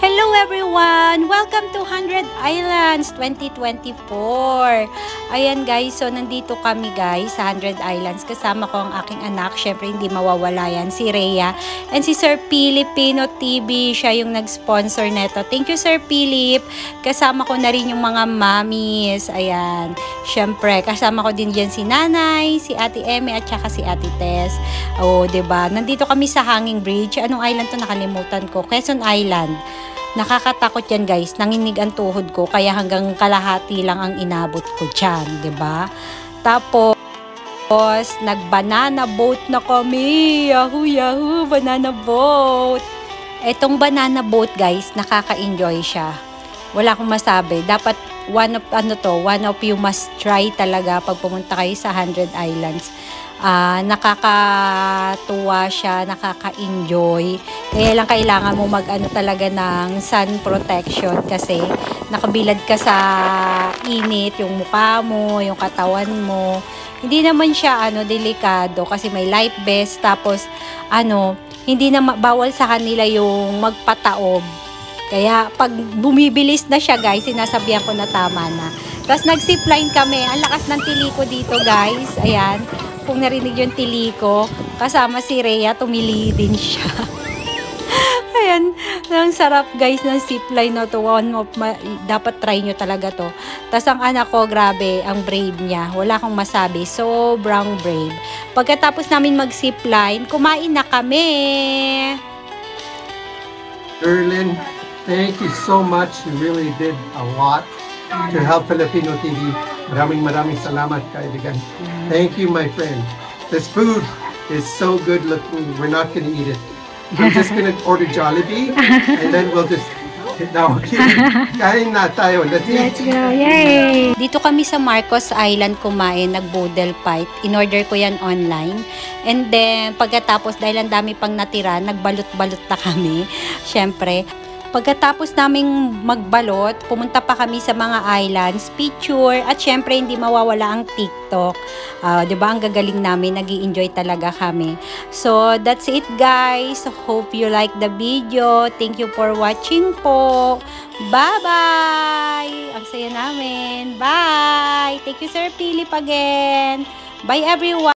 Hello everyone! Welcome to 100 Islands 2024. Ayan guys, so nandito kami guys sa 100 Islands. Kasama ko ang aking anak. Syempre hindi mawawala yan, si Rhea. And si Sir Filipino TV, siya yung nag-sponsor neto. Thank you Sir Philip. Kasama ko na rin yung mga mommies. Ayan. Syempre, kasama ko din dyan si Nanay, si Ate Emmy at saka si Ate Tess. Oh, 'di ba? Nandito kami sa Hanging Bridge. Anong island 'to? Nakalimutan ko. Quezon Island. Nakakatakot yan guys, nanginig ang tuhod ko kaya hanggang kalahati lang ang inabot ko dyan, ba? Diba? Tapos, nag-banana boat na kami. Yahoo, yahoo, banana boat. Etong banana boat guys, nakaka-enjoy siya. Wala akong masabi. Dapat one of you must try talaga pag pumunta kayo sa 100 Islands. Nakakatuwa siya, nakaka-enjoy. Kaya lang kailangan mo mag-ano talaga ng sun protection kasi nakabilad ka sa init, yung mukha mo, yung katawan mo. Hindi naman siya delikado kasi may life vest, tapos hindi na bawal sa kanila yung magpataob. Kaya pag bumibilis na siya guys, sinasabihan ko na tama na. Tapos nag-zipline kami. Ang lakas ng tiliko dito guys. Ayan. Kung narinig yung tiliko, kasama si Rhea, tumili din siya. Ayan. Ang sarap guys ng zipline na to. Dapat try nyo talaga to. Tapos ang anak ko, grabe, ang brave niya. Wala akong masabi. Sobrang brave. Pagkatapos namin mag-zipline, kumain na kami. Erlyn, thank you so much. You really did a lot to help Filipino TV. Maraming salamat, kaibigan. Thank you, my friend. This food is so good looking. We're not going to eat it. I'm just going to order Jollibee, and then we'll just... No, kain na tayo. Let's go. Yay! Dito kami sa Marcos Island kumain, nag-boodle fight. In-order ko yan online. And then, pagkatapos, dahil ang dami pang natira, nagbalot-balot na kami. Siyempre. Pagkatapos naming magbalot, pumunta pa kami sa mga islands, picture, at syempre hindi mawawala ang TikTok. Diba, ang gagaling namin, nag-i-enjoy talaga kami. So, that's it guys. Hope you like the video. Thank you for watching po. Bye-bye! Ang saya namin. Bye! Thank you Sir Philip again. Bye everyone!